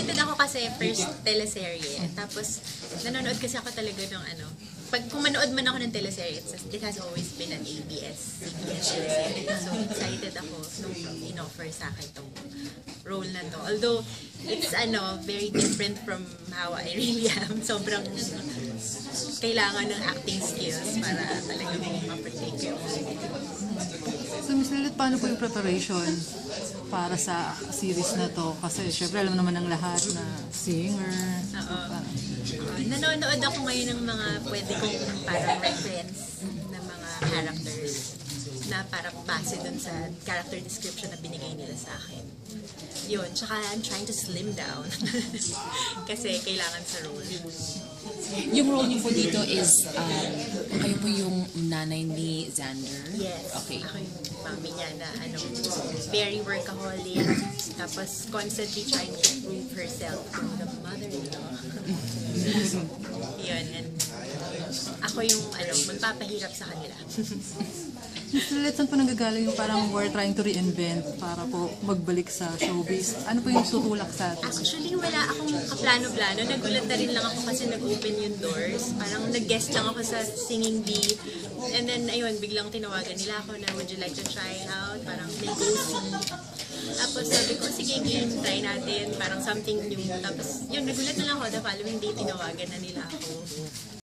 excited ako kasi first teleserye. Tapos, nanonood kasi ako talaga ng ano, kung manood man ako ng teleserye, it has always been an ABS-CBN teleserye. So, excited ako nung in-offer sa akin itong role na to. Although, it's very different from how I really am. Sobrang kailangan ng acting skills para talagang ma-protect yung So, Miss Lilith, paano po yung preparation para sa series na to? Kasi, syempre, alam naman ng lahat na singer. Oo. Nanonood ako ngayon ng mga pwede kong parang reference na mga characters na parang base dun sa character description na binigay nila sa akin. Yun. Tsaka, I'm trying to slim down. Kasi kailangan sa role. Yung role niyo po dito is, kayo po yung nanay ni Xander? Yes. Okay. Ako yung mami niya na very workaholic. Tapos constantly trying to prove herself to the mother-in-law. Yun. And ako yung magpapahirap sa kanila. Miss Lilith, saan po nanggagaling yung parang we're trying to reinvent para po magbalik sa showbiz? Ano po yung tutulak sa atin? Actually, wala akong kaplano-plano. Nagulat na rin lang ako kasi nag-open yung doors. Parang nag-guest lang ako sa Singing Bee. And then, ayun, biglang tinawagan nila ako na, would you like to try out? Parang may go-see. Tapos sabi ko, sige, game, try natin. Parang something new. Tapos, yun, nagulat na lang ako. The following day, tinawagan na nila ako.